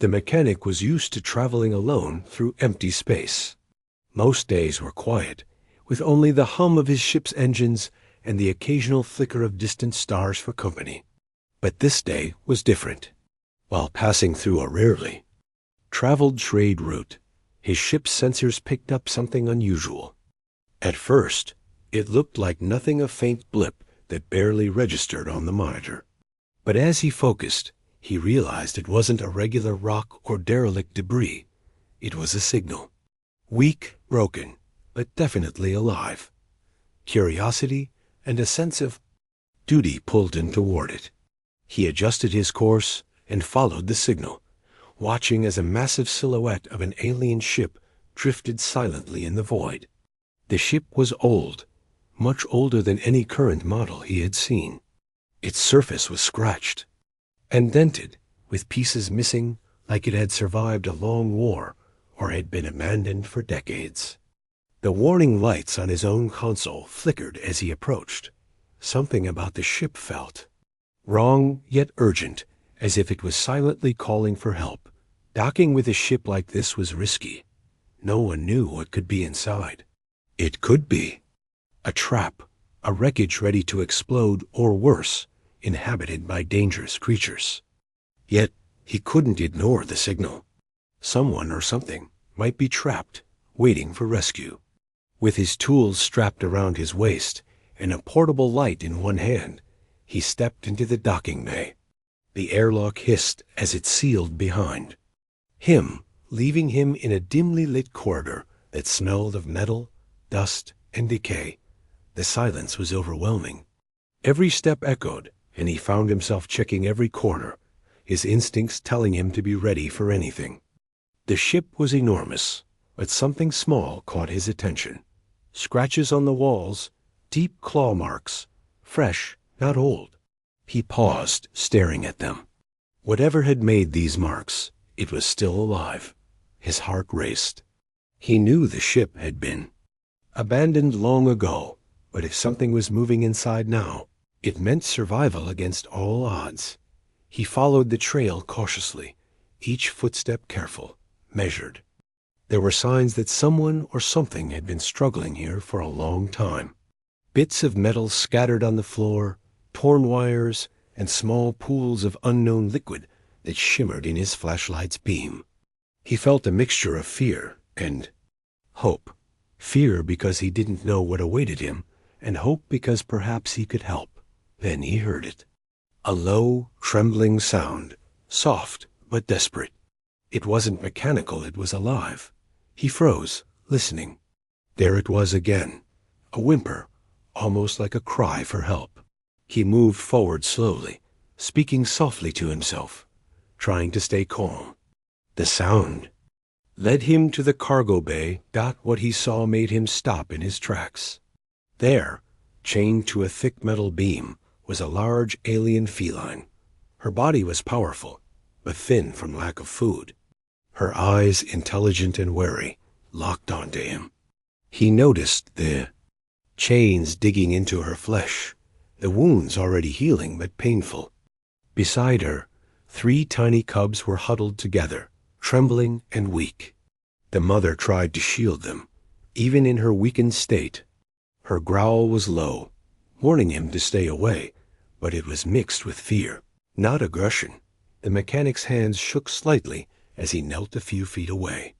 The mechanic was used to traveling alone through empty space. Most days were quiet, with only the hum of his ship's engines and the occasional flicker of distant stars for company. But this day was different. While passing through a rarely traveled trade route, his ship's sensors picked up something unusual. At first, it looked like nothing, a faint blip that barely registered on the monitor. But as he focused, he realized it wasn't a regular rock or derelict debris. It was a signal. Weak, broken, but definitely alive. Curiosity and a sense of duty pulled him toward it. He adjusted his course and followed the signal, watching as a massive silhouette of an alien ship drifted silently in the void. The ship was old, much older than any current model he had seen. Its surface was scratched and dented, with pieces missing, like it had survived a long war or had been abandoned for decades. The warning lights on his own console flickered as he approached. Something about the ship felt wrong yet urgent, as if it was silently calling for help. Docking with a ship like this was risky. No one knew what could be inside. It could be a trap, a wreckage ready to explode, or worse, inhabited by dangerous creatures. Yet he couldn't ignore the signal. Someone or something might be trapped, waiting for rescue. With his tools strapped around his waist and a portable light in one hand, he stepped into the docking bay. The airlock hissed as it sealed behind him, leaving him in a dimly lit corridor that smelled of metal, dust, and decay. The silence was overwhelming. Every step echoed, and he found himself checking every corner, his instincts telling him to be ready for anything. The ship was enormous, but something small caught his attention. Scratches on the walls, deep claw marks, fresh, not old. He paused, staring at them. Whatever had made these marks, it was still alive. His heart raced. He knew the ship had been abandoned long ago, but if something was moving inside now, it meant survival against all odds. He followed the trail cautiously, each footstep careful, measured. There were signs that someone or something had been struggling here for a long time. Bits of metal scattered on the floor, torn wires, and small pools of unknown liquid that shimmered in his flashlight's beam. He felt a mixture of fear and hope. Fear because he didn't know what awaited him, and hope because perhaps he could help. Then he heard it. A low, trembling sound, soft but desperate. It wasn't mechanical, it was alive. He froze, listening. There it was again, a whimper, almost like a cry for help. He moved forward slowly, speaking softly to himself, trying to stay calm. The sound led him to the cargo bay. What he saw made him stop in his tracks. There, chained to a thick metal beam, was a large alien feline. Her body was powerful, but thin from lack of food. Her eyes, intelligent and wary, locked onto him. He noticed the chains digging into her flesh, the wounds already healing but painful. Beside her, 3 tiny cubs were huddled together, trembling and weak. The mother tried to shield them, even in her weakened state. Her growl was low, warning him to stay away, but it was mixed with fear, not aggression. The mechanic's hands shook slightly as he knelt a few feet away.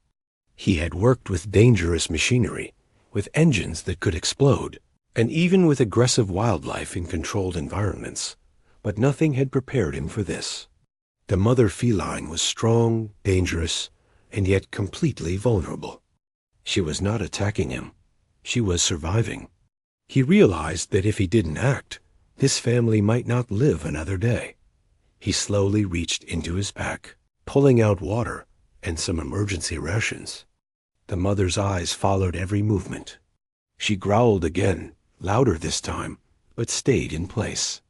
He had worked with dangerous machinery, with engines that could explode, and even with aggressive wildlife in controlled environments, but nothing had prepared him for this. The mother feline was strong, dangerous, and yet completely vulnerable. She was not attacking him. She was surviving. He realized that if he didn't act, his family might not live another day. He slowly reached into his pack, pulling out water and some emergency rations. The mother's eyes followed every movement. She growled again, louder this time, but stayed in place.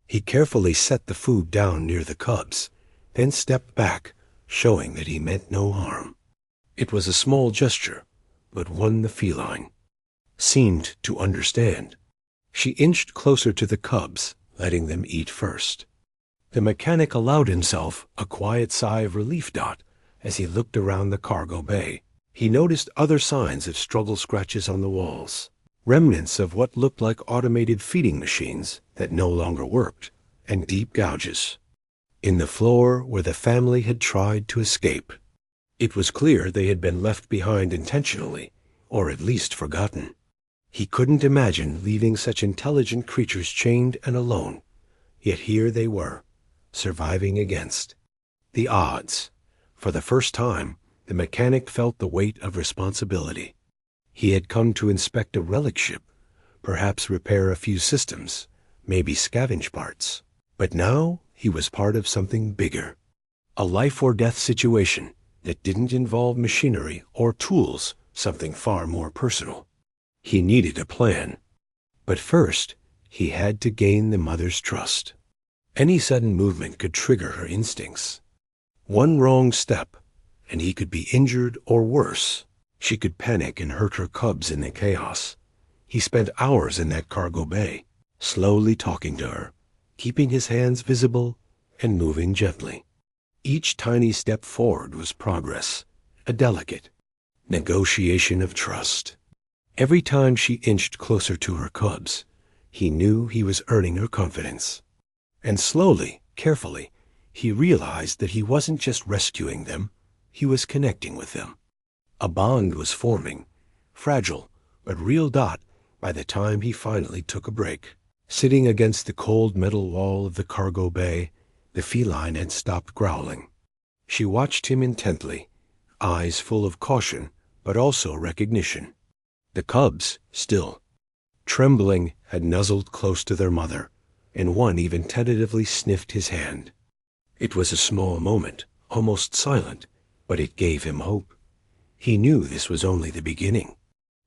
He carefully set the food down near the cubs, then stepped back, showing that he meant no harm. It was a small gesture, but one the feline seemed to understand. She inched closer to the cubs, letting them eat first. The mechanic allowed himself a quiet sigh of relief. As he looked around the cargo bay, he noticed other signs of struggle scratches on the walls, remnants of what looked like automated feeding machines that no longer worked, and deep gouges in the floor where the family had tried to escape. It was clear they had been left behind intentionally, or at least forgotten. He couldn't imagine leaving such intelligent creatures chained and alone, yet here they were, surviving against the odds. For the first time, the mechanic felt the weight of responsibility. He had come to inspect a relic ship, perhaps repair a few systems, maybe scavenge parts. But now he was part of something bigger, a life-or-death situation that didn't involve machinery or tools, something far more personal. He needed a plan. But first, he had to gain the mother's trust. Any sudden movement could trigger her instincts. One wrong step, and he could be injured or worse. She could panic and hurt her cubs in the chaos. He spent hours in that cargo bay, slowly talking to her, keeping his hands visible and moving gently. Each tiny step forward was progress, a delicate negotiation of trust. Every time she inched closer to her cubs, he knew he was earning her confidence. And slowly, carefully, he realized that he wasn't just rescuing them, he was connecting with them. A bond was forming, fragile but real. By the time he finally took a break, sitting against the cold metal wall of the cargo bay, the feline had stopped growling. She watched him intently, eyes full of caution but also recognition. The cubs, still trembling, had nuzzled close to their mother, and one even tentatively sniffed his hand. It was a small moment, almost silent, but it gave him hope. He knew this was only the beginning.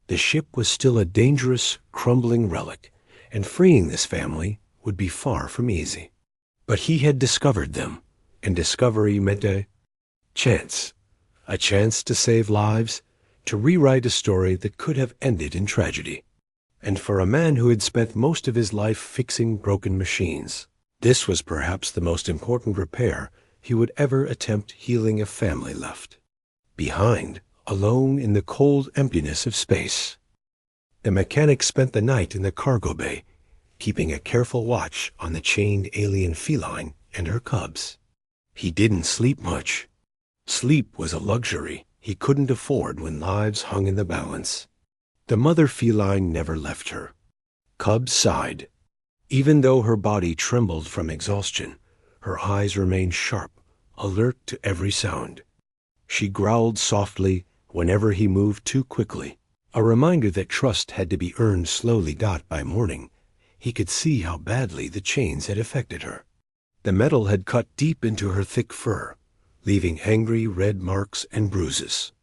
The ship was still a dangerous, crumbling relic, and freeing this family would be far from easy. But he had discovered them, and discovery meant a chance to save lives, to rewrite a story that could have ended in tragedy. And for a man who had spent most of his life fixing broken machines, this was perhaps the most important repair he would ever attempt, healing a family left behind, alone in the cold emptiness of space. The mechanic spent the night in the cargo bay, keeping a careful watch on the chained alien feline and her cubs. He didn't sleep much. Sleep was a luxury he couldn't afford when lives hung in the balance. The mother feline never left her. Cubs sighed. Even though her body trembled from exhaustion, her eyes remained sharp, alert to every sound. She growled softly whenever he moved too quickly, a reminder that trust had to be earned slowly. By morning, he could see how badly the chains had affected her. The metal had cut deep into her thick fur, leaving angry red marks and bruises.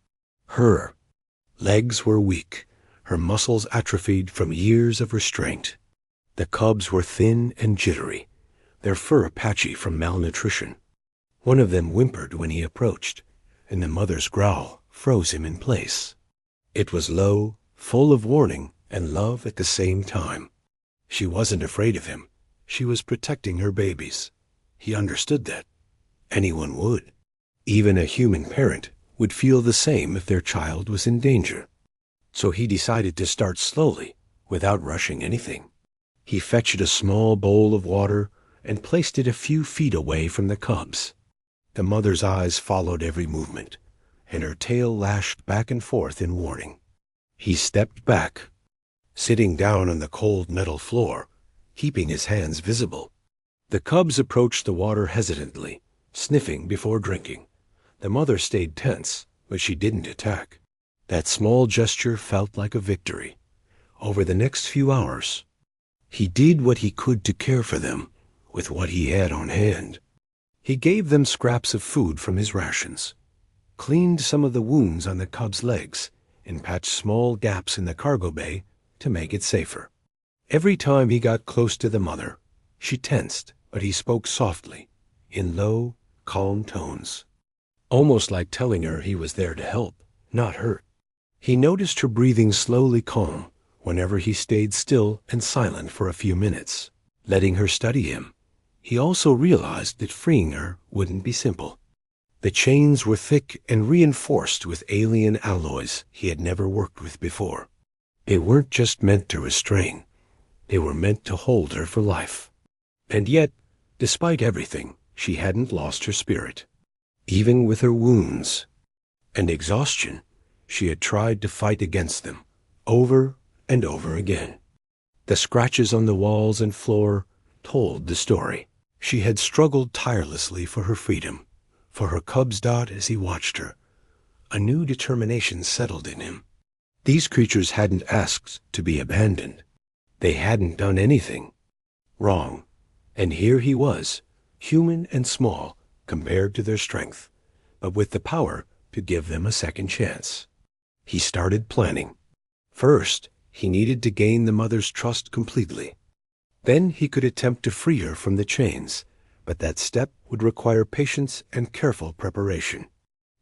Her legs were weak, her muscles atrophied from years of restraint. The cubs were thin and jittery, their fur patchy from malnutrition. One of them whimpered when he approached, and the mother's growl froze him in place. It was low, full of warning and love at the same time. She wasn't afraid of him. She was protecting her babies. He understood that. Anyone would. Even a human parent would feel the same if their child was in danger. So he decided to start slowly, without rushing anything. He fetched a small bowl of water and placed it a few feet away from the cubs. The mother's eyes followed every movement, and her tail lashed back and forth in warning. He stepped back, sitting down on the cold metal floor, keeping his hands visible. The cubs approached the water hesitantly, sniffing before drinking. The mother stayed tense, but she didn't attack. That small gesture felt like a victory. Over the next few hours, he did what he could to care for them with what he had on hand. He gave them scraps of food from his rations, cleaned some of the wounds on the cubs' legs, and patched small gaps in the cargo bay to make it safer. Every time he got close to the mother, she tensed, but he spoke softly, in low, calm tones, almost like telling her he was there to help, not hurt. He noticed her breathing slowly calm whenever he stayed still and silent for a few minutes, letting her study him, he also realized that freeing her wouldn't be simple. The chains were thick and reinforced with alien alloys he had never worked with before. They weren't just meant to restrain. They were meant to hold her for life. And yet, despite everything, she hadn't lost her spirit. Even with her wounds and exhaustion, she had tried to fight against them, over and over again. The scratches on the walls and floor told the story. She had struggled tirelessly for her freedom, for her cub's Dot as he watched her. A new determination settled in him. These creatures hadn't asked to be abandoned. They hadn't done anything wrong. And here he was, human and small compared to their strength, but with the power to give them a second chance. He started planning. First, he needed to gain the mother's trust completely. Then he could attempt to free her from the chains, but that step would require patience and careful preparation.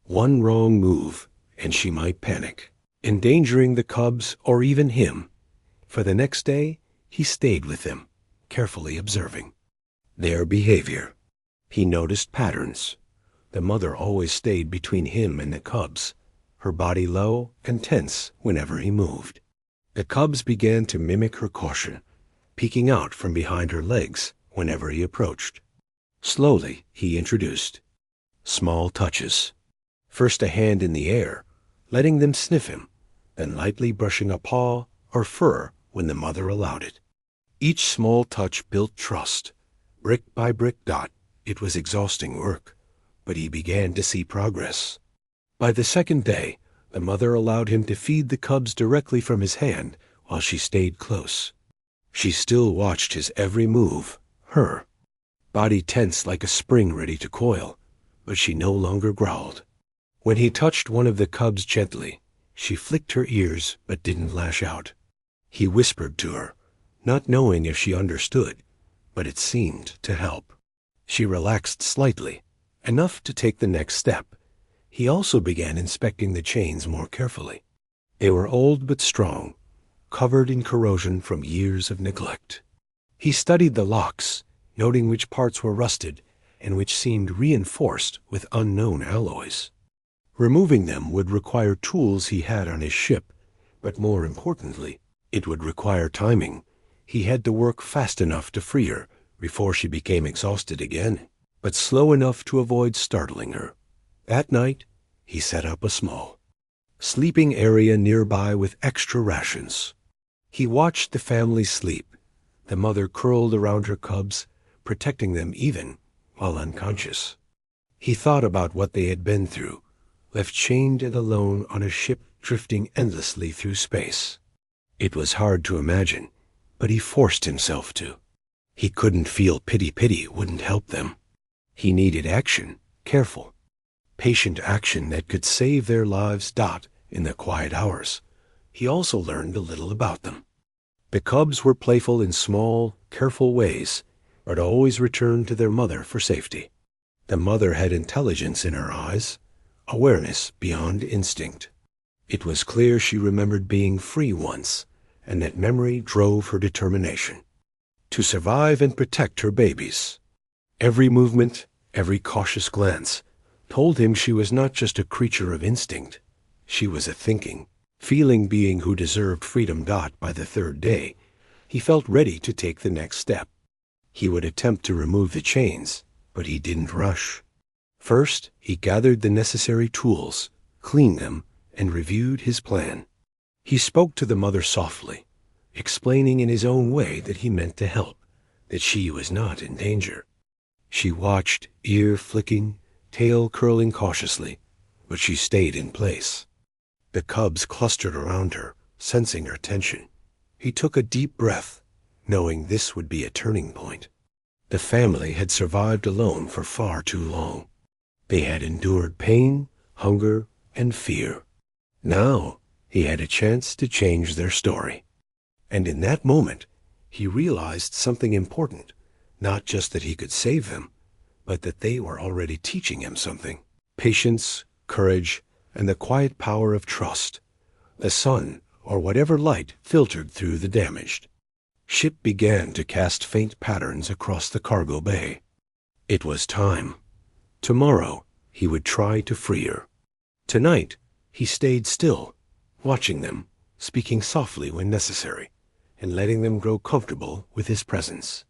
One wrong move, and she might panic, endangering the cubs or even him. For the next day, he stayed with them, carefully observing their behavior. He noticed patterns. The mother always stayed between him and the cubs, her body low and tense whenever he moved. The cubs began to mimic her caution, peeking out from behind her legs whenever he approached. Slowly, he introduced small touches. First a hand in the air, letting them sniff him, then lightly brushing a paw or fur when the mother allowed it. Each small touch built trust. Brick by brick, Dot. It was exhausting work, but he began to see progress. By the second day, the mother allowed him to feed the cubs directly from his hand while she stayed close. She still watched his every move, her body tense like a spring ready to coil, but she no longer growled. When he touched one of the cubs gently, she flicked her ears but didn't lash out. He whispered to her, not knowing if she understood, but it seemed to help. She relaxed slightly, enough to take the next step. He also began inspecting the chains more carefully. They were old but strong, covered in corrosion from years of neglect. He studied the locks, noting which parts were rusted and which seemed reinforced with unknown alloys. Removing them would require tools he had on his ship, but more importantly, it would require timing. He had to work fast enough to free her before she became exhausted again, but slow enough to avoid startling her. That night, he set up a small sleeping area nearby with extra rations. He watched the family sleep, the mother curled around her cubs, protecting them even while unconscious. He thought about what they had been through, left chained and alone on a ship drifting endlessly through space. It was hard to imagine, but he forced himself to. He couldn't feel pity wouldn't help them. He needed action, careful, patient action that could save their lives. Dot in the quiet hours. He also learned a little about them. The cubs were playful in small, careful ways, but always returned to their mother for safety. The mother had intelligence in her eyes, awareness beyond instinct. It was clear she remembered being free once, and that memory drove her determination to survive and protect her babies. Every movement, every cautious glance, told him she was not just a creature of instinct. She was a thinking, feeling being who deserved freedom. By the third day, he felt ready to take the next step. He would attempt to remove the chains, but he didn't rush. First, he gathered the necessary tools, cleaned them, and reviewed his plan. He spoke to the mother softly, explaining in his own way that he meant to help, that she was not in danger. She watched, ear flicking, tail curling cautiously, but she stayed in place. The cubs clustered around her, sensing her tension. He took a deep breath, knowing this would be a turning point. The family had survived alone for far too long. They had endured pain, hunger, and fear. Now he had a chance to change their story. And in that moment, he realized something important, not just that he could save them, but that they were already teaching him something. Patience, courage, and the quiet power of trust. The sun, or whatever light, filtered through the damaged ship began to cast faint patterns across the cargo bay. It was time. Tomorrow, he would try to free her. Tonight, he stayed still, watching them, speaking softly when necessary, and letting them grow comfortable with his presence.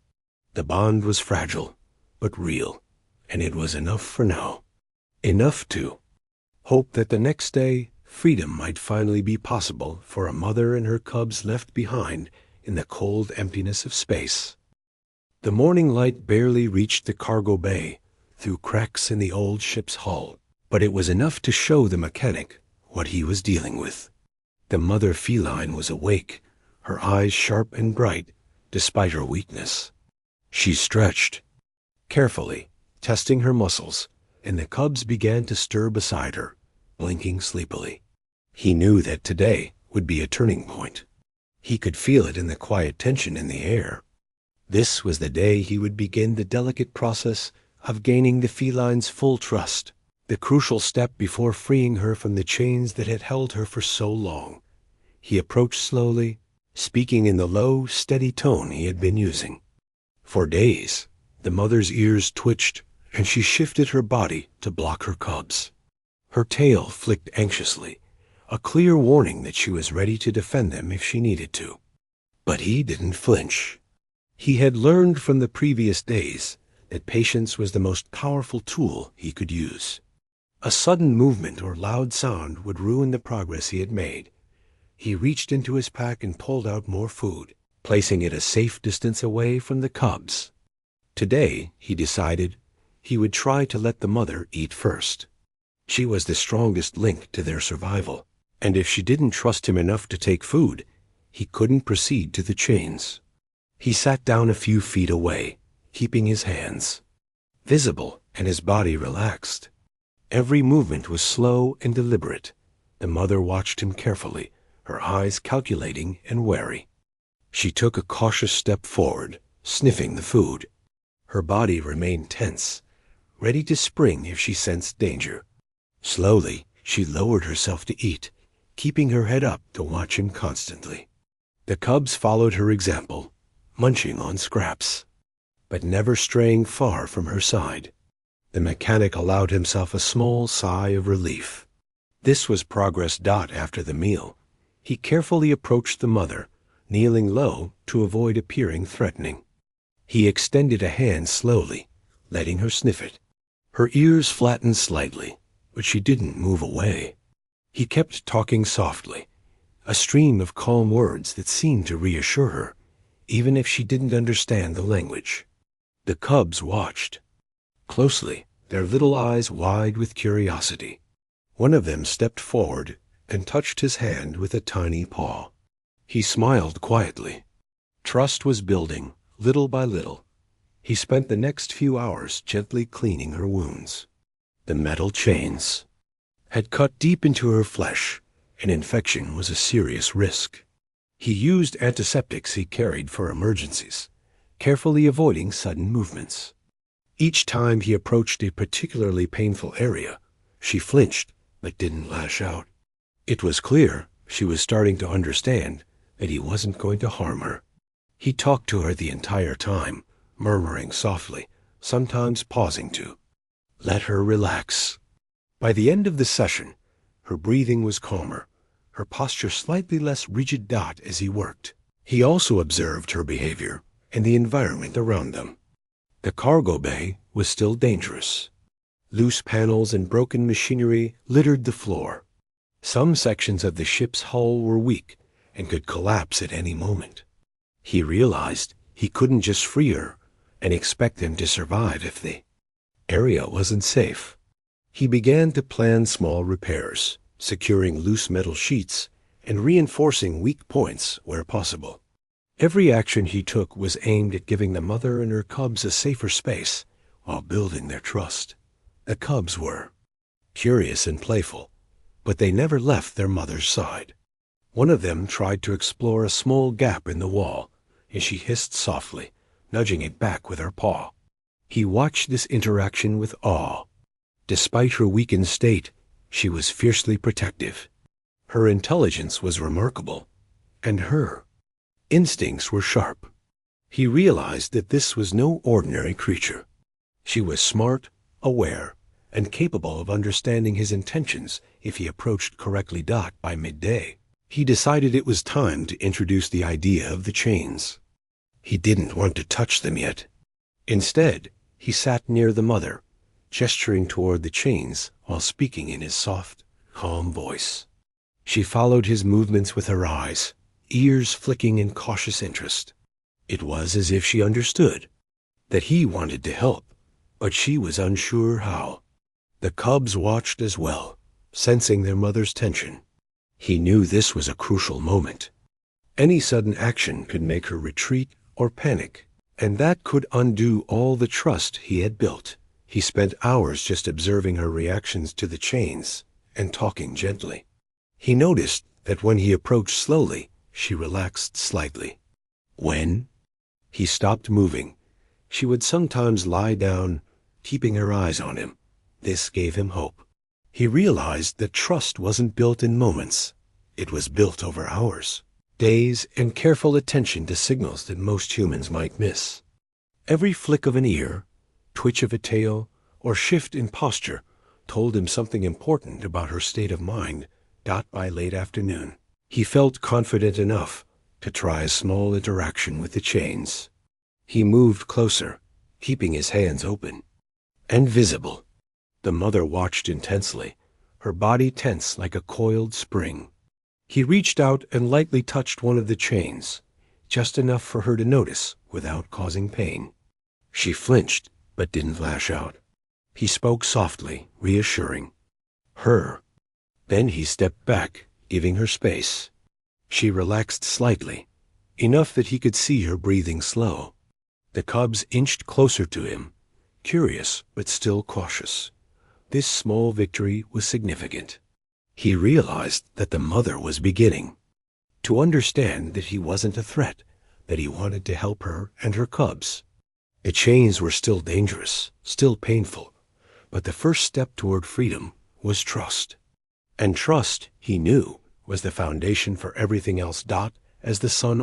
The bond was fragile, but real, and it was enough for now. Enough to hope that the next day, freedom might finally be possible for a mother and her cubs left behind in the cold emptiness of space. The morning light barely reached the cargo bay through cracks in the old ship's hull, but it was enough to show the mechanic what he was dealing with. The mother feline was awake, her eyes sharp and bright, despite her weakness. She stretched, carefully, testing her muscles, and the cubs began to stir beside her, blinking sleepily. He knew that today would be a turning point. He could feel it in the quiet tension in the air. This was the day he would begin the delicate process of gaining the feline's full trust, the crucial step before freeing her from the chains that had held her for so long. He approached slowly, speaking in the low, steady tone he had been using. For days, the mother's ears twitched, and she shifted her body to block her cubs. Her tail flicked anxiously, a clear warning that she was ready to defend them if she needed to. But he didn't flinch. He had learned from the previous days that patience was the most powerful tool he could use. A sudden movement or loud sound would ruin the progress he had made. He reached into his pack and pulled out more food, placing it a safe distance away from the cubs. Today, he decided, he would try to let the mother eat first. She was the strongest link to their survival, and if she didn't trust him enough to take food, he couldn't proceed to the chains. He sat down a few feet away, keeping his hands visible and his body relaxed. Every movement was slow and deliberate. The mother watched him carefully, her eyes calculating and wary. She took a cautious step forward, sniffing the food. Her body remained tense, ready to spring if she sensed danger. Slowly, she lowered herself to eat, keeping her head up to watch him constantly. The cubs followed her example, munching on scraps, but never straying far from her side. The mechanic allowed himself a small sigh of relief. This was progress. After the meal, he carefully approached the mother, kneeling low to avoid appearing threatening. He extended a hand slowly, letting her sniff it. Her ears flattened slightly, but she didn't move away. He kept talking softly, a stream of calm words that seemed to reassure her, even if she didn't understand the language. The cubs watched closely, their little eyes wide with curiosity. One of them stepped forward and touched his hand with a tiny paw. He smiled quietly. Trust was building, little by little. He spent the next few hours gently cleaning her wounds. The metal chains had cut deep into her flesh, and infection was a serious risk. He used antiseptics he carried for emergencies, carefully avoiding sudden movements. Each time he approached a particularly painful area, she flinched but didn't lash out. It was clear she was starting to understand that he wasn't going to harm her. He talked to her the entire time, murmuring softly, sometimes pausing to let her relax. By the end of the session, her breathing was calmer, her posture slightly less rigid. As he worked, he also observed her behavior and the environment around them. The cargo bay was still dangerous. Loose panels and broken machinery littered the floor. Some sections of the ship's hull were weak and could collapse at any moment. He realized he couldn't just free her and expect them to survive if the area wasn't safe. He began to plan small repairs, securing loose metal sheets and reinforcing weak points where possible. Every action he took was aimed at giving the mother and her cubs a safer space while building their trust. The cubs were curious and playful, but they never left their mother's side. One of them tried to explore a small gap in the wall, and she hissed softly, nudging it back with her paw. He watched this interaction with awe. Despite her weakened state, she was fiercely protective. Her intelligence was remarkable, and her instincts were sharp. He realized that this was no ordinary creature. She was smart, aware, and capable of understanding his intentions if he approached correctly. By midday, he decided it was time to introduce the idea of the chains. He didn't want to touch them yet. Instead, he sat near the mother, gesturing toward the chains while speaking in his soft, calm voice. She followed his movements with her eyes, ears flicking in cautious interest. It was as if she understood that he wanted to help, but she was unsure how. The cubs watched as well, sensing their mother's tension. He knew this was a crucial moment. Any sudden action could make her retreat or panic, and that could undo all the trust he had built. He spent hours just observing her reactions to the chains and talking gently. He noticed that when he approached slowly, she relaxed slightly. When he stopped moving, she would sometimes lie down, keeping her eyes on him. This gave him hope. He realized that trust wasn't built in moments. It was built over hours, days, and careful attention to signals that most humans might miss. Every flick of an ear, twitch of a tail, or shift in posture told him something important about her state of mind. By late afternoon, he felt confident enough to try a small interaction with the chains. He moved closer, keeping his hands open and visible. The mother watched intensely, her body tense like a coiled spring. He reached out and lightly touched one of the chains, just enough for her to notice without causing pain. She flinched, but didn't lash out. He spoke softly, reassuring her. Then he stepped back, giving her space. She relaxed slightly, enough that he could see her breathing slow. The cubs inched closer to him, curious but still cautious. This small victory was significant. He realized that the mother was beginning to understand that he wasn't a threat, that he wanted to help her and her cubs. The chains were still dangerous, still painful, but the first step toward freedom was trust. And trust, he knew, was the foundation for everything else. As the sun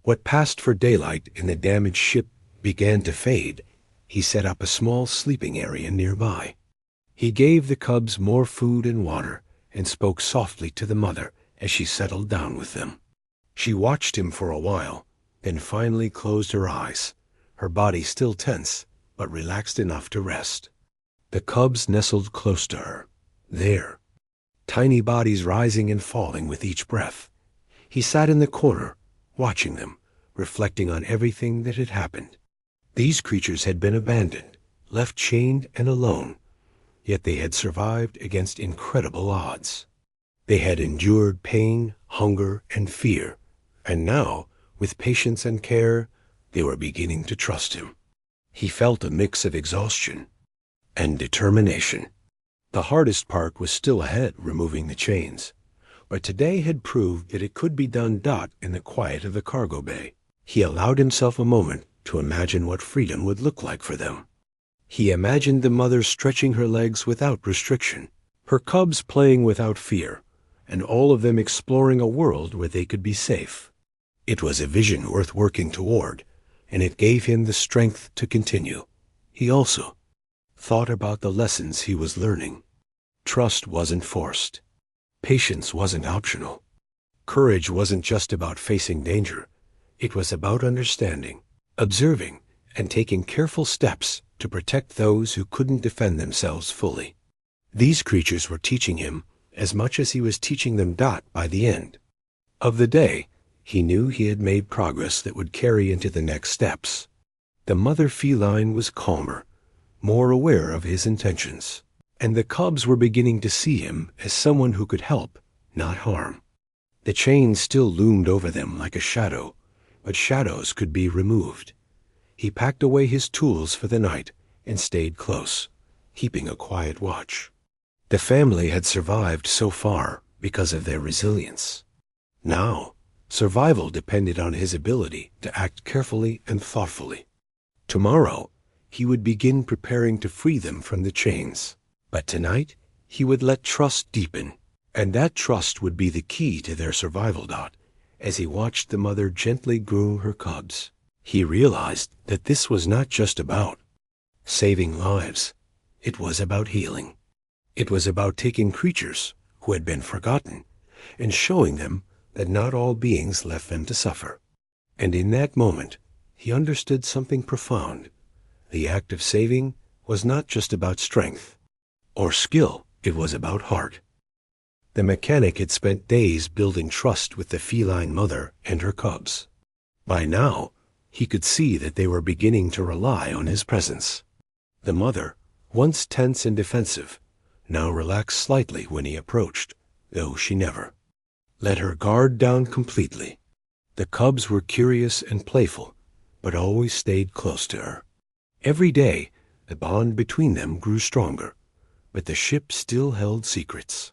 what passed for daylight in the damaged ship began to fade, he set up a small sleeping area nearby. He gave the cubs more food and water and spoke softly to the mother as she settled down with them. She watched him for a while, then finally closed her eyes, her body still tense, but relaxed enough to rest. The cubs nestled close to her, there, tiny bodies rising and falling with each breath. He sat in the corner, watching them, reflecting on everything that had happened. These creatures had been abandoned, left chained and alone, yet they had survived against incredible odds. They had endured pain, hunger, and fear, and now, with patience and care, they were beginning to trust him. He felt a mix of exhaustion and determination. The hardest part was still ahead, removing the chains, but today had proved that it could be done. In the quiet of the cargo bay, he allowed himself a moment to imagine what freedom would look like for them. He imagined the mother stretching her legs without restriction, her cubs playing without fear, and all of them exploring a world where they could be safe. It was a vision worth working toward, and it gave him the strength to continue. He also thought about the lessons he was learning. Trust wasn't forced. Patience wasn't optional. Courage wasn't just about facing danger. It was about understanding, observing, and taking careful steps to protect those who couldn't defend themselves fully. These creatures were teaching him as much as he was teaching them. By the end of the day, he knew he had made progress that would carry into the next steps. The mother feline was calmer, more aware of his intentions, and the cubs were beginning to see him as someone who could help, not harm. The chains still loomed over them like a shadow, but shadows could be removed. He packed away his tools for the night and stayed close, keeping a quiet watch. The family had survived so far because of their resilience. Now, survival depended on his ability to act carefully and thoughtfully. Tomorrow, he would begin preparing to free them from the chains. But tonight, he would let trust deepen, and that trust would be the key to their survival. As he watched the mother gently groom her cubs, He realized that this was not just about saving lives. It was about healing. It was about taking creatures who had been forgotten and showing them that not all beings left them to suffer. And in that moment, he understood something profound. The act of saving was not just about strength or skill, it was about heart. The mechanic had spent days building trust with the feline mother and her cubs. By now, he could see that they were beginning to rely on his presence. The mother, once tense and defensive, now relaxed slightly when he approached, though she never let her guard down completely. The cubs were curious and playful, but always stayed close to her. Every day, the bond between them grew stronger, but the ship still held secrets.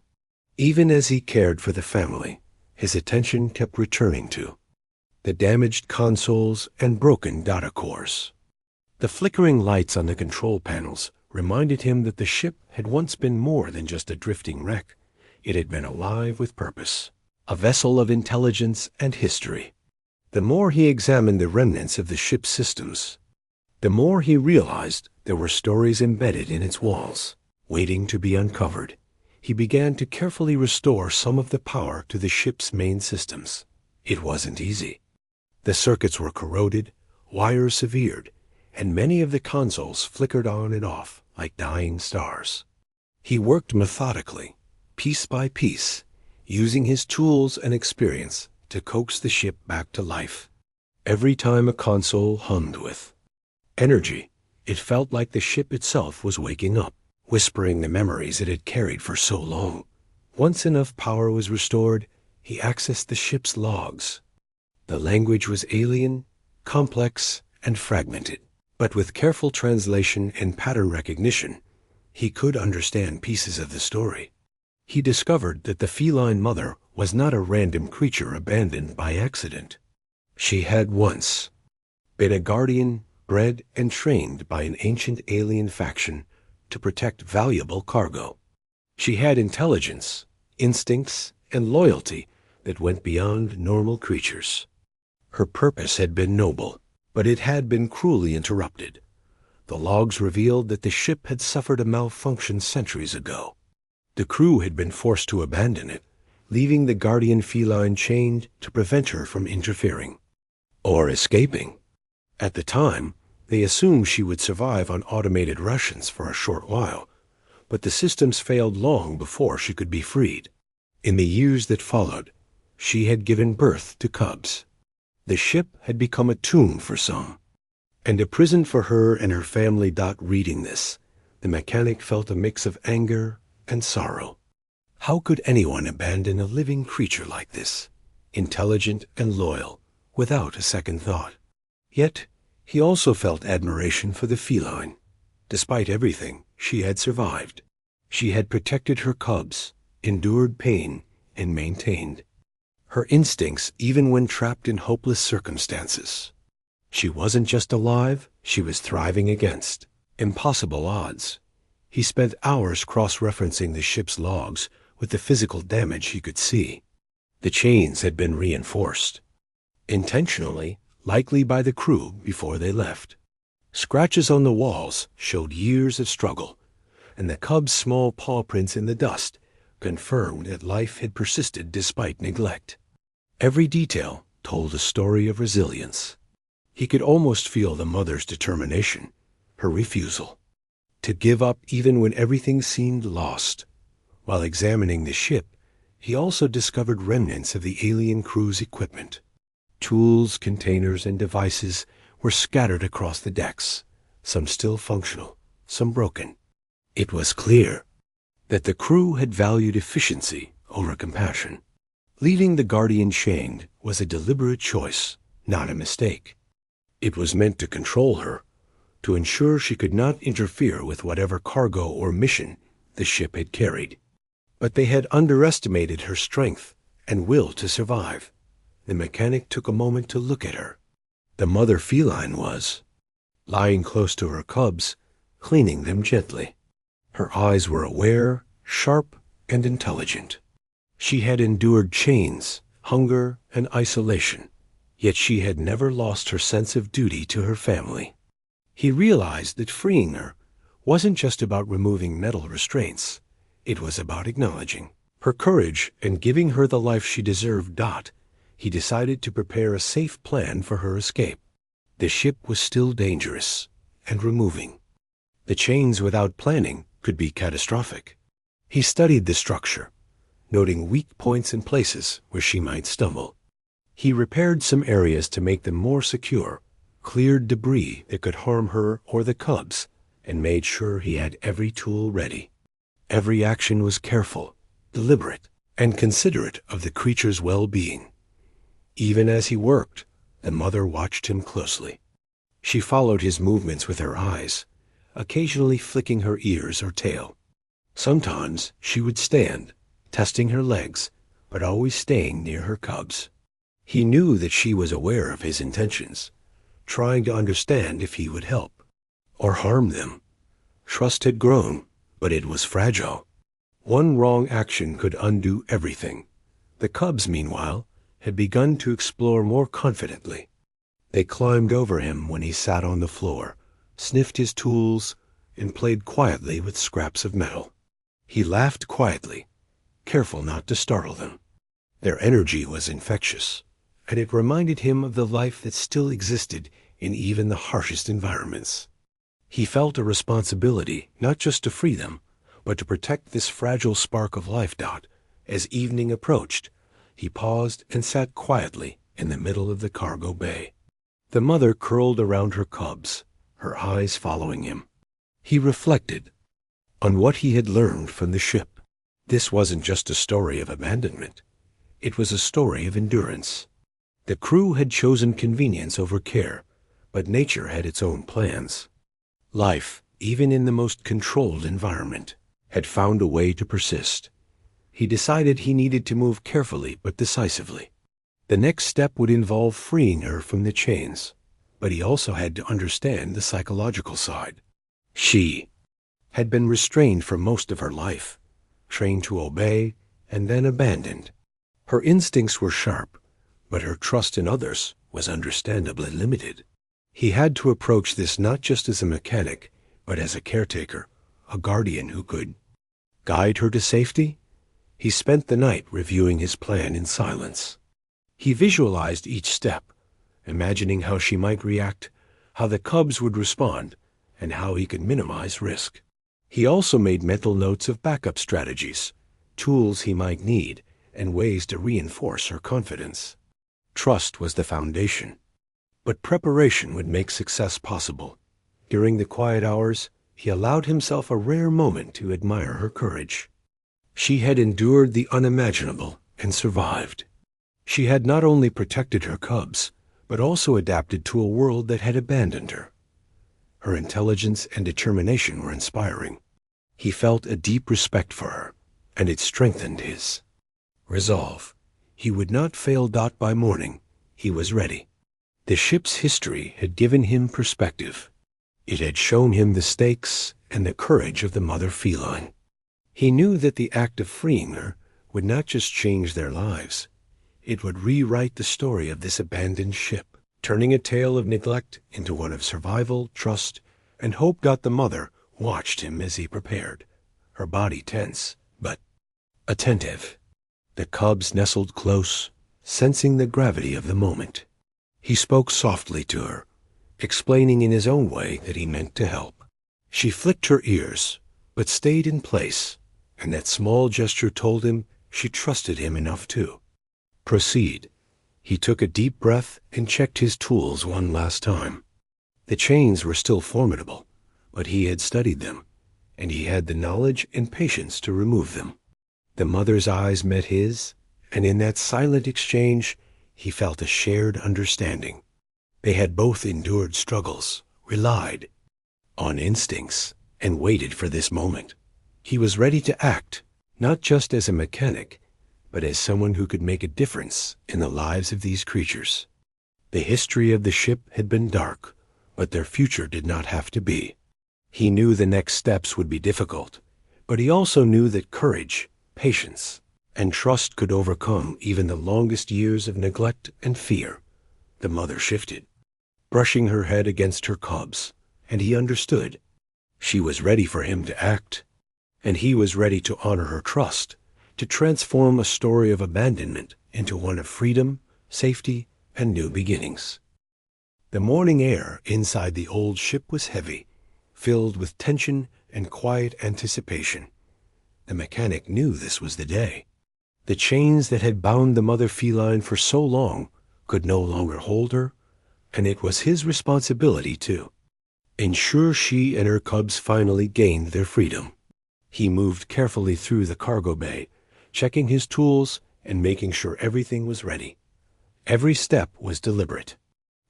Even as he cared for the family, his attention kept returning to the damaged consoles and broken data cores. The flickering lights on the control panels reminded him that the ship had once been more than just a drifting wreck. It had been alive with purpose, a vessel of intelligence and history. The more he examined the remnants of the ship's systems, the more he realized there were stories embedded in its walls, waiting to be uncovered. He began to carefully restore some of the power to the ship's main systems. It wasn't easy. The circuits were corroded, wires severed, and many of the consoles flickered on and off like dying stars. He worked methodically, piece by piece, using his tools and experience to coax the ship back to life. Every time a console hummed with energy, it felt like the ship itself was waking up, whispering the memories it had carried for so long. Once enough power was restored, he accessed the ship's logs. The language was alien, complex, and fragmented, but with careful translation and pattern recognition, he could understand pieces of the story. He discovered that the feline mother was not a random creature abandoned by accident. She had once been a guardian bred and trained by an ancient alien faction to protect valuable cargo. She had intelligence, instincts, and loyalty that went beyond normal creatures. Her purpose had been noble, but it had been cruelly interrupted. The logs revealed that the ship had suffered a malfunction centuries ago. The crew had been forced to abandon it, leaving the guardian feline chained to prevent her from interfering or escaping. At the time, they assumed she would survive on automated rations for a short while, but the systems failed long before she could be freed. In the years that followed, she had given birth to cubs. The ship had become a tomb for some, and a prison for her and her family. Reading this, the mechanic felt a mix of anger and sorrow. How could anyone abandon a living creature like this, intelligent and loyal, without a second thought? Yet, he also felt admiration for the feline. Despite everything, she had survived. She had protected her cubs, endured pain, and maintained her instincts even when trapped in hopeless circumstances. She wasn't just alive, she was thriving against impossible odds. He spent hours cross-referencing the ship's logs with the physical damage he could see. The chains had been reinforced, intentionally, likely by the crew before they left. Scratches on the walls showed years of struggle, and the cub's small paw prints in the dust confirmed that life had persisted despite neglect. Every detail told a story of resilience. He could almost feel the mother's determination, her refusal to give up even when everything seemed lost. While examining the ship, he also discovered remnants of the alien crew's equipment. Tools, containers, and devices were scattered across the decks, some still functional, some broken. It was clear that the crew had valued efficiency over compassion. Leaving the Guardian chained was a deliberate choice, not a mistake. It was meant to control her, to ensure she could not interfere with whatever cargo or mission the ship had carried. But they had underestimated her strength and will to survive. The mechanic took a moment to look at her. The mother feline was lying close to her cubs, cleaning them gently. Her eyes were aware, sharp, and intelligent. She had endured chains, hunger, and isolation, Yet she had never lost her sense of duty to her family. He realized that freeing her wasn't just about removing metal restraints. It was about acknowledging her courage and giving her the life she deserved. He decided to prepare a safe plan for her escape. The ship was still dangerous and removing the chains without planning could be catastrophic. He studied the structure, noting weak points and places where she might stumble. He repaired some areas to make them more secure, cleared debris that could harm her or the cubs, and made sure he had every tool ready. Every action was careful, deliberate, and considerate of the creature's well-being. Even as he worked, the mother watched him closely. She followed his movements with her eyes, occasionally flicking her ears or tail. Sometimes she would stand, testing her legs, but always staying near her cubs. He knew that she was aware of his intentions, trying to understand if he would help or harm them. Trust had grown, but it was fragile. One wrong action could undo everything. The cubs, meanwhile, had begun to explore more confidently. They climbed over him when he sat on the floor, sniffed his tools, and played quietly with scraps of metal. He laughed quietly, careful not to startle them. Their energy was infectious, and it reminded him of the life that still existed in even the harshest environments. He felt a responsibility not just to free them, but to protect this fragile spark of life. As evening approached, he paused and sat quietly in the middle of the cargo bay. The mother curled around her cubs, her eyes following him. He reflected on what he had learned from the ship. This wasn't just a story of abandonment. It was a story of endurance. The crew had chosen convenience over care, but nature had its own plans. Life, even in the most controlled environment, had found a way to persist. He decided he needed to move carefully but decisively. The next step would involve freeing her from the chains, but he also had to understand the psychological side. She had been restrained for most of her life, trained to obey, and then abandoned. Her instincts were sharp, but her trust in others was understandably limited. He had to approach this not just as a mechanic, but as a caretaker, a guardian who could guide her to safety. He spent the night reviewing his plan in silence. He visualized each step, imagining how she might react, how the cubs would respond, and how he could minimize risk. He also made mental notes of backup strategies, tools he might need, and ways to reinforce her confidence. Trust was the foundation, but preparation would make success possible. During the quiet hours, he allowed himself a rare moment to admire her courage. She had endured the unimaginable and survived. She had not only protected her cubs, but also adapted to a world that had abandoned her. Her intelligence and determination were inspiring. He felt a deep respect for her, and it strengthened his resolve. He would not fail. By morning, he was ready. The ship's history had given him perspective. It had shown him the stakes and the courage of the mother feline. He knew that the act of freeing her would not just change their lives. It would rewrite the story of this abandoned ship, turning a tale of neglect into one of survival, trust, and hope. The mother watched him as he prepared, her body tense, but attentive. The cubs nestled close, sensing the gravity of the moment. He spoke softly to her, explaining in his own way that he meant to help. She flicked her ears, but stayed in place, and that small gesture told him she trusted him enough to proceed. He took a deep breath and checked his tools one last time. The chains were still formidable, but he had studied them, and he had the knowledge and patience to remove them. The mother's eyes met his, and in that silent exchange, he felt a shared understanding. They had both endured struggles, relied on instincts, and waited for this moment. He was ready to act, not just as a mechanic, but as someone who could make a difference in the lives of these creatures. The history of the ship had been dark, but their future did not have to be. He knew the next steps would be difficult, but he also knew that courage, patience, and trust could overcome even the longest years of neglect and fear. The mother shifted, brushing her head against her cubs, and he understood. She was ready for him to act, and he was ready to honor her trust, to transform a story of abandonment into one of freedom, safety, and new beginnings. The morning air inside the old ship was heavy, filled with tension and quiet anticipation. The mechanic knew this was the day. The chains that had bound the mother feline for so long could no longer hold her, and it was his responsibility to ensure she and her cubs finally gained their freedom. He moved carefully through the cargo bay, checking his tools and making sure everything was ready. Every step was deliberate.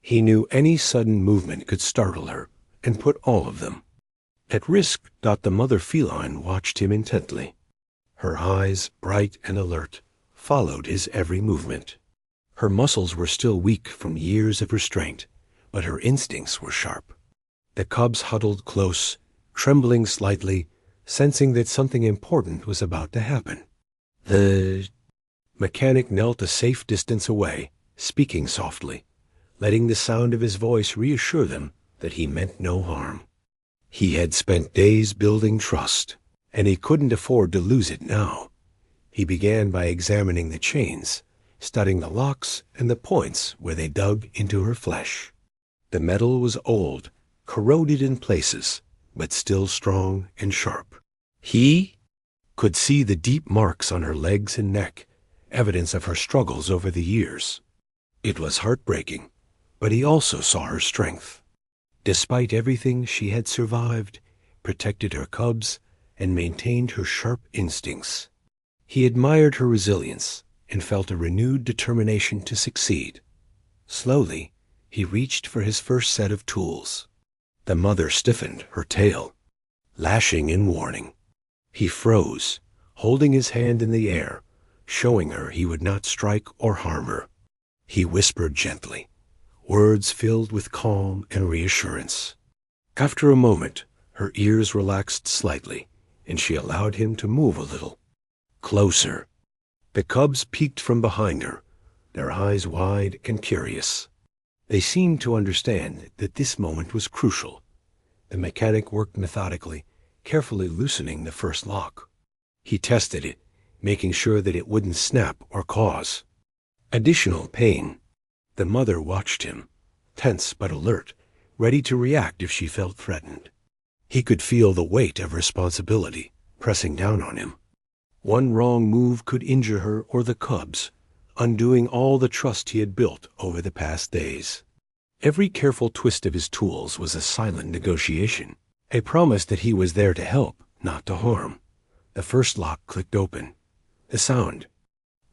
He knew any sudden movement could startle her and put all of them at risk. The mother feline watched him intently. Her eyes, bright and alert, followed his every movement. Her muscles were still weak from years of restraint, but her instincts were sharp. The cubs huddled close, trembling slightly, sensing that something important was about to happen. The mechanic knelt a safe distance away, speaking softly, letting the sound of his voice reassure them that he meant no harm. He had spent days building trust, and he couldn't afford to lose it now. He began by examining the chains, studying the locks and the points where they dug into her flesh. The metal was old, corroded in places, but still strong and sharp. He could see the deep marks on her legs and neck, evidence of her struggles over the years. It was heartbreaking, but he also saw her strength. Despite everything, she had survived, protected her cubs, and maintained her sharp instincts. He admired her resilience and felt a renewed determination to succeed. Slowly, he reached for his first set of tools. The mother stiffened her tail, lashing in warning. He froze, holding his hand in the air, showing her he would not strike or harm her. He whispered gently, words filled with calm and reassurance. After a moment, her ears relaxed slightly, and she allowed him to move a little. Closer. The cubs peeked from behind her, their eyes wide and curious. They seemed to understand that this moment was crucial. The mechanic worked methodically, carefully loosening the first lock. He tested it, making sure that it wouldn't snap or cause additional pain. The mother watched him, tense but alert, ready to react if she felt threatened. He could feel the weight of responsibility pressing down on him. One wrong move could injure her or the cubs, undoing all the trust he had built over the past days. Every careful twist of his tools was a silent negotiation, a promise that he was there to help, not to harm. The first lock clicked open. The sound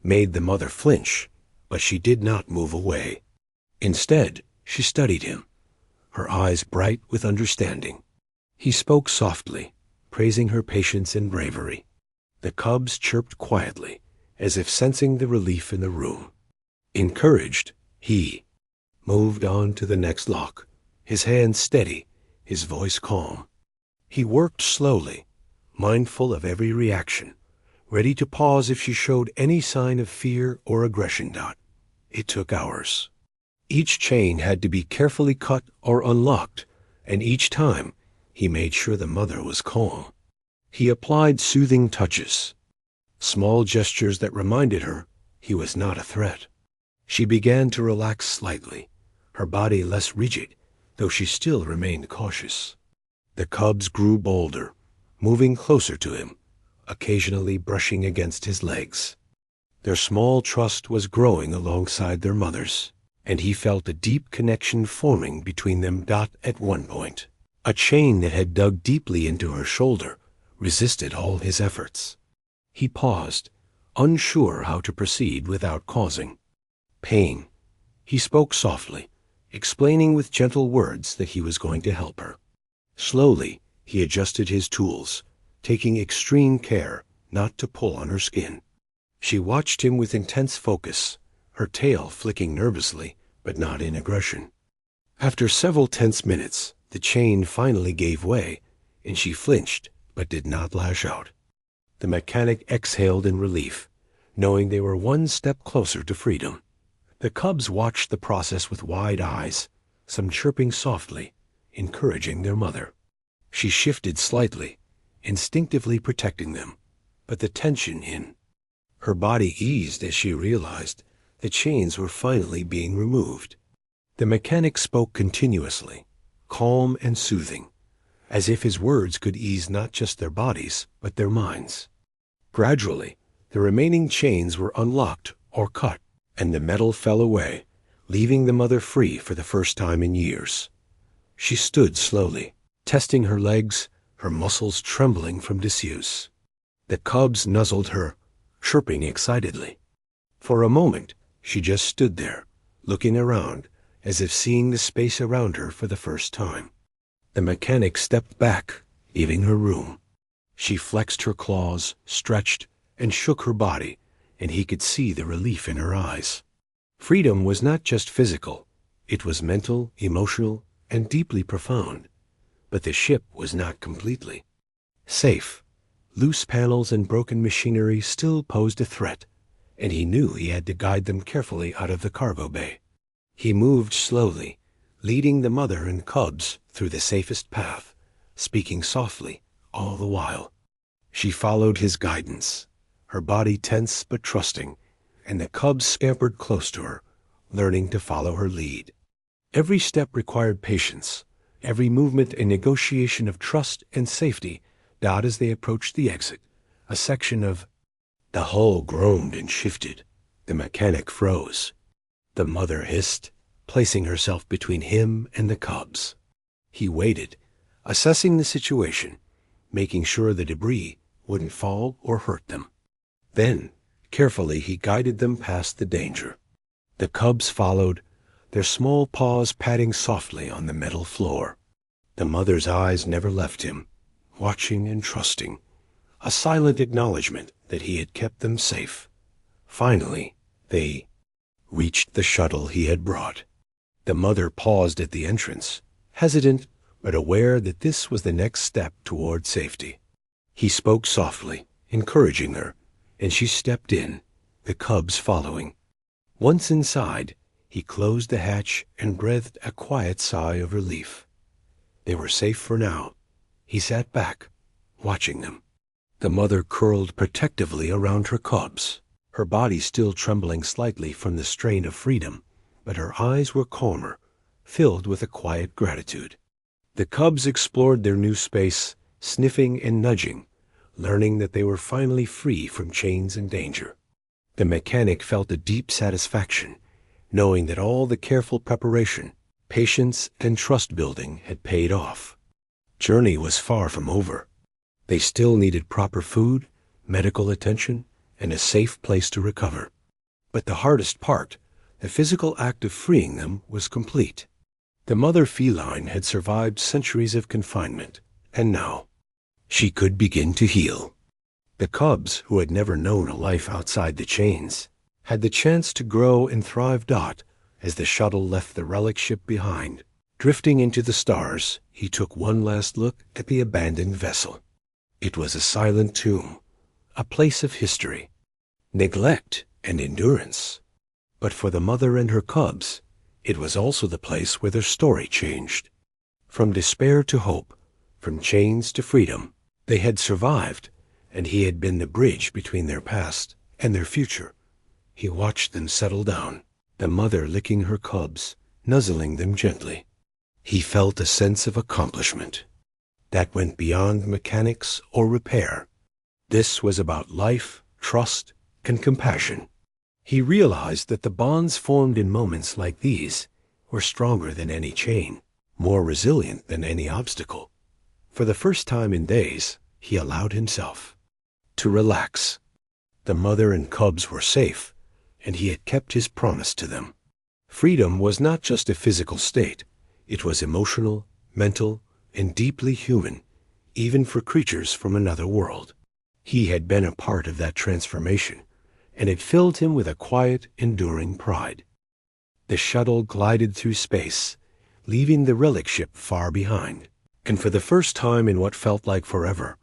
made the mother flinch, but she did not move away. Instead, she studied him, her eyes bright with understanding. He spoke softly, praising her patience and bravery. The cubs chirped quietly, as if sensing the relief in the room. Encouraged, he moved on to the next lock, his hand steady, his voice calm. He worked slowly, mindful of every reaction, ready to pause if she showed any sign of fear or aggression. It took hours. Each chain had to be carefully cut or unlocked, and each time he made sure the mother was calm. He applied soothing touches, small gestures that reminded her he was not a threat. She began to relax slightly, her body less rigid, though she still remained cautious. The cubs grew bolder, moving closer to him, occasionally brushing against his legs. Their small trust was growing alongside their mother's, and he felt a deep connection forming between them. At one point, a chain that had dug deeply into her shoulder resisted all his efforts. He paused, unsure how to proceed without causing pain. He spoke softly, explaining with gentle words that he was going to help her. Slowly, he adjusted his tools, taking extreme care not to pull on her skin. She watched him with intense focus, her tail flicking nervously, but not in aggression. After several tense minutes, the chain finally gave way, and she flinched, but did not lash out. The mechanic exhaled in relief, knowing they were one step closer to freedom. The cubs watched the process with wide eyes, some chirping softly, encouraging their mother. She shifted slightly, instinctively protecting them, but the tension in her body eased as she realized the chains were finally being removed. The mechanic spoke continuously, calm and soothing, as if his words could ease not just their bodies, but their minds. Gradually, the remaining chains were unlocked or cut, and the metal fell away, leaving the mother free for the first time in years. She stood slowly, testing her legs, her muscles trembling from disuse. The cubs nuzzled her, chirping excitedly. For a moment, she just stood there, looking around, as if seeing the space around her for the first time. The mechanic stepped back, leaving her room. She flexed her claws, stretched, and shook her body, and he could see the relief in her eyes. Freedom was not just physical. It was mental, emotional, and deeply profound. But the ship was not completely safe. Loose panels and broken machinery still posed a threat, and he knew he had to guide them carefully out of the cargo bay. He moved slowly, leading the mother and cubs through the safest path, speaking softly all the while. She followed his guidance, her body tense but trusting, and the cubs scampered close to her, learning to follow her lead. Every step required patience, every movement a negotiation of trust and safety. As they approached the exit, a section of the hull groaned and shifted. The mechanic froze. The mother hissed, placing herself between him and the cubs. He waited, assessing the situation, making sure the debris wouldn't fall or hurt them. Then, carefully, he guided them past the danger. The cubs followed, their small paws patting softly on the metal floor. The mother's eyes never left him, watching and trusting, a silent acknowledgement that he had kept them safe. Finally, they reached the shuttle he had brought. The mother paused at the entrance, hesitant but aware that this was the next step toward safety. He spoke softly, encouraging her, and she stepped in, the cubs following. Once inside, he closed the hatch and breathed a quiet sigh of relief. They were safe for now. He sat back, watching them. The mother curled protectively around her cubs, her body still trembling slightly from the strain of freedom, but her eyes were calmer, filled with a quiet gratitude. The cubs explored their new space, sniffing and nudging, learning that they were finally free from chains and danger. The mechanic felt a deep satisfaction, knowing that all the careful preparation, patience, and trust building had paid off. Journey was far from over. They still needed proper food, medical attention, and a safe place to recover. But the hardest part, the physical act of freeing them, was complete. The mother feline had survived centuries of confinement, and now she could begin to heal. The cubs, who had never known a life outside the chains, had the chance to grow and thrive. As the shuttle left the Relic ship behind, drifting into the stars, he took one last look at the abandoned vessel. It was a silent tomb, a place of history, neglect, and endurance. But for the mother and her cubs, it was also the place where their story changed. From despair to hope, from chains to freedom, they had survived, and he had been the bridge between their past and their future. He watched them settle down, the mother licking her cubs, nuzzling them gently. He felt a sense of accomplishment that went beyond mechanics or repair. This was about life, trust, and compassion. He realized that the bonds formed in moments like these were stronger than any chain, more resilient than any obstacle. For the first time in days, he allowed himself to relax. The mother and cubs were safe, and he had kept his promise to them. Freedom was not just a physical state. It was emotional, mental, and deeply human, even for creatures from another world. He had been a part of that transformation, and it filled him with a quiet, enduring pride. The shuttle glided through space, leaving the Relic ship far behind. And for the first time in what felt like forever,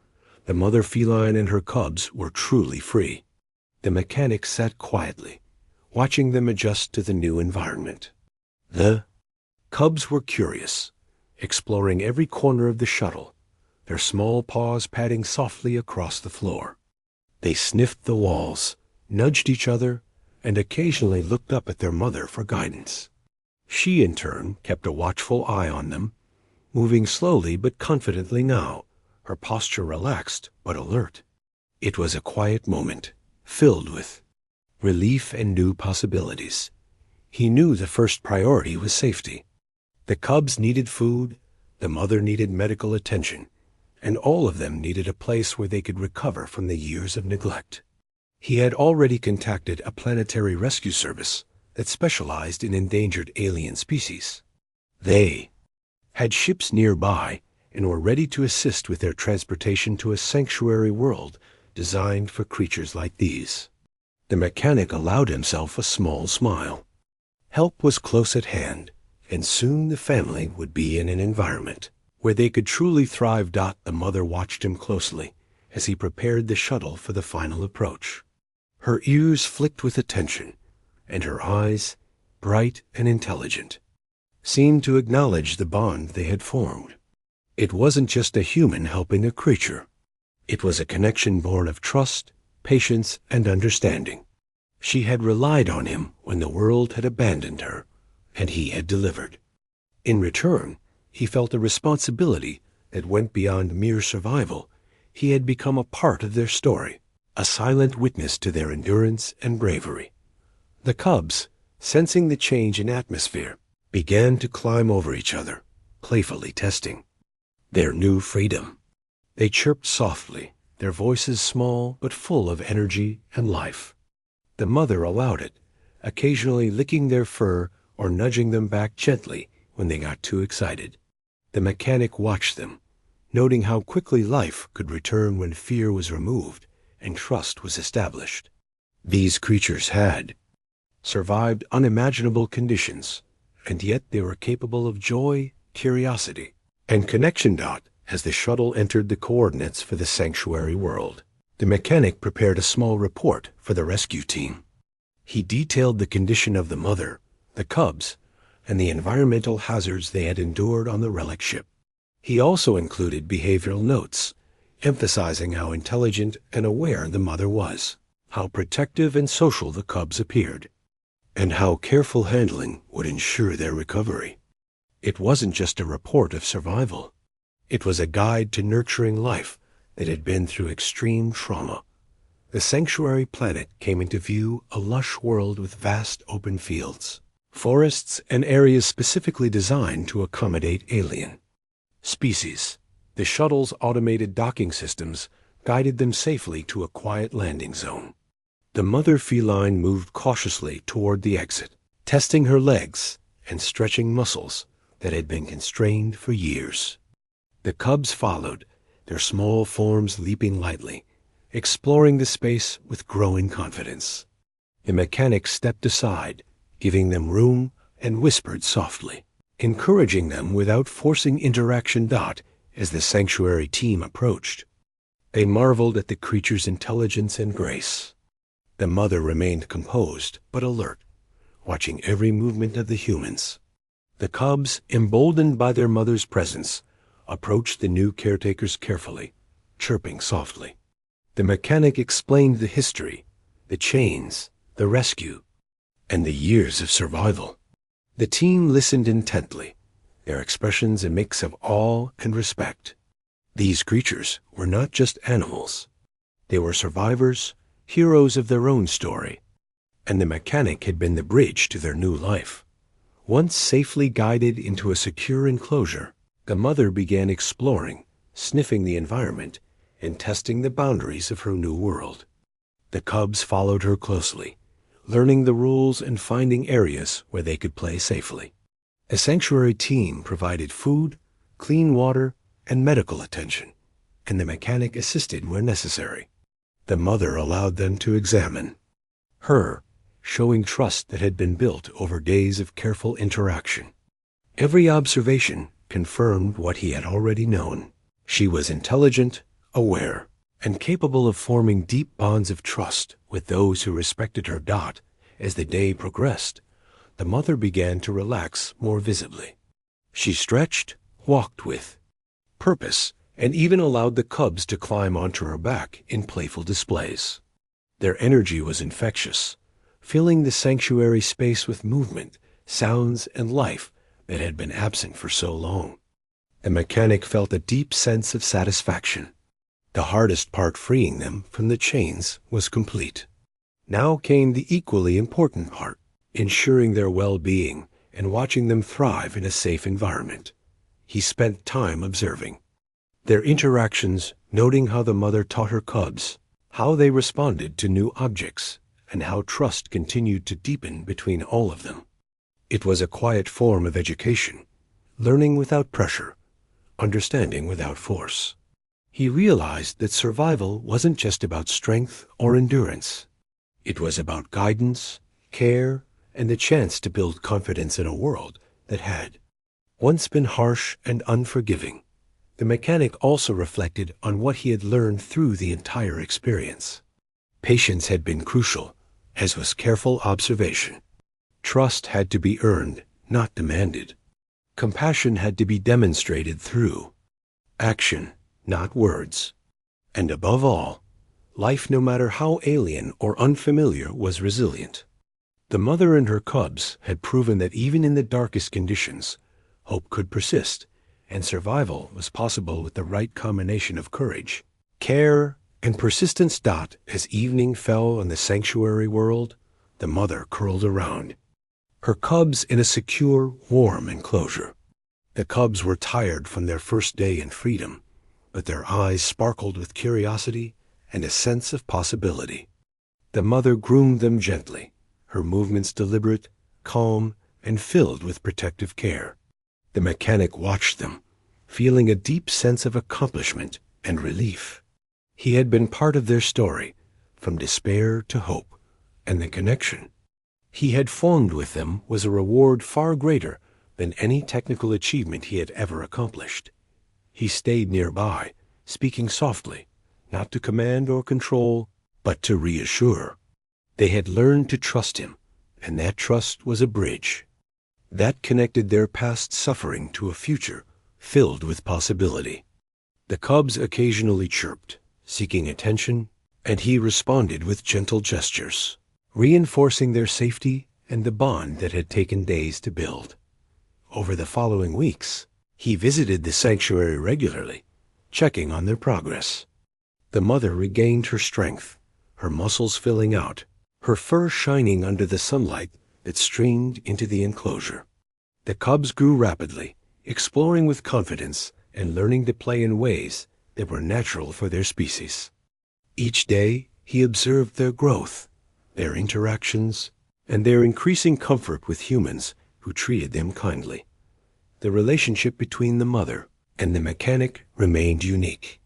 the mother feline and her cubs were truly free. The mechanic sat quietly, watching them adjust to the new environment. The cubs were curious, exploring every corner of the shuttle, their small paws padding softly across the floor. They sniffed the walls, nudged each other, and occasionally looked up at their mother for guidance. She, in turn, kept a watchful eye on them, moving slowly but confidently now, her posture relaxed but alert. It was a quiet moment, filled with relief and new possibilities. He knew the first priority was safety. The cubs needed food, the mother needed medical attention, and all of them needed a place where they could recover from the years of neglect. He had already contacted a planetary rescue service that specialized in endangered alien species. They had ships nearby and were ready to assist with their transportation to a sanctuary world designed for creatures like these. The mechanic allowed himself a small smile. Help was close at hand, and soon the family would be in an environment where they could truly thrive. The mother watched him closely as he prepared the shuttle for the final approach. Her ears flicked with attention, and her eyes, bright and intelligent, seemed to acknowledge the bond they had formed. It wasn't just a human helping a creature. It was a connection born of trust, patience, and understanding. She had relied on him when the world had abandoned her, and he had delivered. In return, he felt a responsibility that went beyond mere survival. He had become a part of their story, a silent witness to their endurance and bravery. The cubs, sensing the change in atmosphere, began to climb over each other, playfully testing their new freedom. They chirped softly, their voices small but full of energy and life. The mother allowed it, occasionally licking their fur or nudging them back gently when they got too excited. The mechanic watched them, noting how quickly life could return when fear was removed and trust was established. These creatures had survived unimaginable conditions, and yet they were capable of joy, curiosity, and connection. As the shuttle entered the coordinates for the sanctuary world, the mechanic prepared a small report for the rescue team. He detailed the condition of the mother, the cubs, and the environmental hazards they had endured on the Relic ship. He also included behavioral notes, emphasizing how intelligent and aware the mother was, how protective and social the cubs appeared, and how careful handling would ensure their recovery. It wasn't just a report of survival. It was a guide to nurturing life that had been through extreme trauma. The sanctuary planet came into view, a lush world with vast open fields, forests, and areas specifically designed to accommodate alien species. The shuttle's automated docking systems guided them safely to a quiet landing zone. The mother feline moved cautiously toward the exit, testing her legs and stretching muscles that had been constrained for years. The cubs followed, their small forms leaping lightly, exploring the space with growing confidence. The mechanic stepped aside, giving them room, and whispered softly, encouraging them without forcing interaction. As the sanctuary team approached, they marveled at the creature's intelligence and grace. The mother remained composed but alert, watching every movement of the humans. The cubs, emboldened by their mother's presence, approached the new caretakers carefully, chirping softly. The mechanic explained the history, the chains, the rescue, and the years of survival. The team listened intently, their expressions a mix of awe and respect. These creatures were not just animals. They were survivors, heroes of their own story, and the mechanic had been the bridge to their new life. Once safely guided into a secure enclosure, the mother began exploring, sniffing the environment, and testing the boundaries of her new world. The cubs followed her closely, learning the rules and finding areas where they could play safely. A sanctuary team provided food, clean water, and medical attention, and the mechanic assisted where necessary. The mother allowed them to examine her, showing trust that had been built over days of careful interaction. Every observation confirmed what he had already known. She was intelligent, aware, and capable of forming deep bonds of trust with those who respected her. As the day progressed, the mother began to relax more visibly. She stretched, walked with purpose, and even allowed the cubs to climb onto her back in playful displays. Their energy was infectious, filling the sanctuary space with movement, sounds, and life that had been absent for so long. The mechanic felt a deep sense of satisfaction. The hardest part, freeing them from the chains, was complete. Now came the equally important part, ensuring their well-being and watching them thrive in a safe environment. He spent time observing their interactions, noting how the mother taught her cubs, how they responded to new objects, and how trust continued to deepen between all of them. It was a quiet form of education, learning without pressure, understanding without force. He realized that survival wasn't just about strength or endurance. It was about guidance, care, and the chance to build confidence in a world that had once been harsh and unforgiving. The mechanic also reflected on what he had learned through the entire experience. Patience had been crucial, as was careful observation. Trust had to be earned, not demanded. Compassion had to be demonstrated through action, not words. And above all, life, no matter how alien or unfamiliar, was resilient. The mother and her cubs had proven that even in the darkest conditions, hope could persist, and survival was possible with the right combination of courage, care, and persistence. As evening fell on the sanctuary world, the mother curled around her cubs in a secure, warm enclosure. The cubs were tired from their first day in freedom, but their eyes sparkled with curiosity and a sense of possibility. The mother groomed them gently, her movements deliberate, calm, and filled with protective care. The mechanic watched them, feeling a deep sense of accomplishment and relief. He had been part of their story, from despair to hope, and the connection he had formed with them was a reward far greater than any technical achievement he had ever accomplished. He stayed nearby, speaking softly, not to command or control, but to reassure. They had learned to trust him, and that trust was a bridge that connected their past suffering to a future filled with possibility. The cubs occasionally chirped, seeking attention, and he responded with gentle gestures, reinforcing their safety and the bond that had taken days to build. Over the following weeks, he visited the sanctuary regularly, checking on their progress. The mother regained her strength, her muscles filling out, her fur shining under the sunlight that streamed into the enclosure. The cubs grew rapidly, exploring with confidence and learning to play in ways that were natural for their species. Each day, he observed their growth, their interactions, and their increasing comfort with humans who treated them kindly. The relationship between the mother and the mechanic remained unique.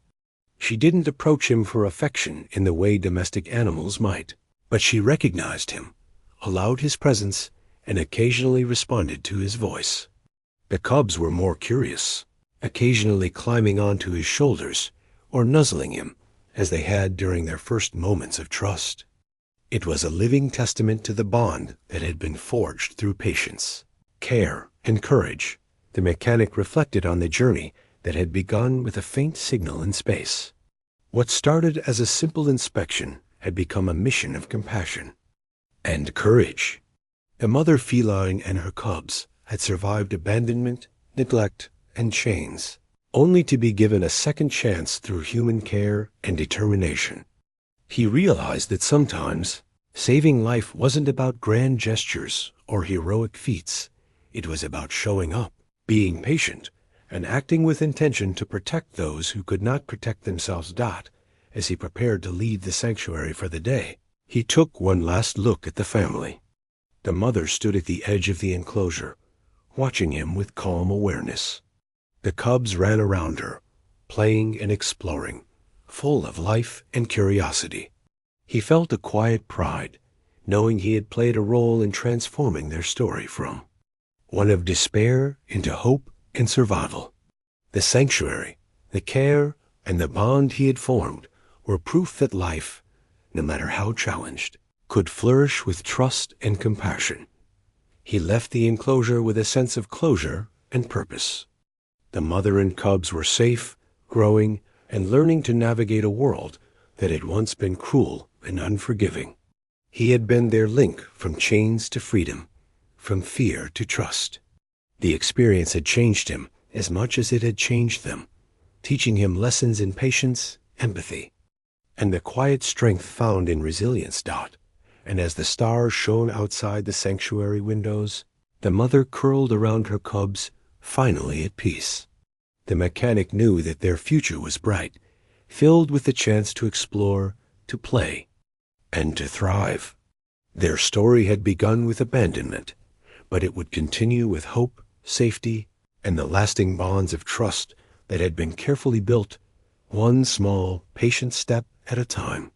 She didn't approach him for affection in the way domestic animals might, but she recognized him, allowed his presence, and occasionally responded to his voice. The cubs were more curious, occasionally climbing onto his shoulders or nuzzling him, as they had during their first moments of trust. It was a living testament to the bond that had been forged through patience, care, and courage. The mechanic reflected on the journey that had begun with a faint signal in space. What started as a simple inspection had become a mission of compassion and courage. The mother feline and her cubs had survived abandonment, neglect, and chains, only to be given a second chance through human care and determination. He realized that sometimes saving life wasn't about grand gestures or heroic feats. It was about showing up, being patient, and acting with intention to protect those who could not protect themselves. As he prepared to leave the sanctuary for the day, he took one last look at the family. The mother stood at the edge of the enclosure, watching him with calm awareness. The cubs ran around her, playing and exploring, full of life and curiosity. He felt a quiet pride, knowing he had played a role in transforming their story from one of despair into hope and survival. The sanctuary, the care, and the bond he had formed were proof that life, no matter how challenged, could flourish with trust and compassion. He left the enclosure with a sense of closure and purpose. The mother and cubs were safe, growing, and learning to navigate a world that had once been cruel and unforgiving. He had been their link from chains to freedom, from fear to trust. The experience had changed him as much as it had changed them, teaching him lessons in patience, empathy, and the quiet strength found in resilience. And as the stars shone outside the sanctuary windows, the mother curled around her cubs, finally at peace. The mechanic knew that their future was bright, filled with the chance to explore, to play, and to thrive. Their story had begun with abandonment, but it would continue with hope, safety, and the lasting bonds of trust that had been carefully built, one small, patient step at a time.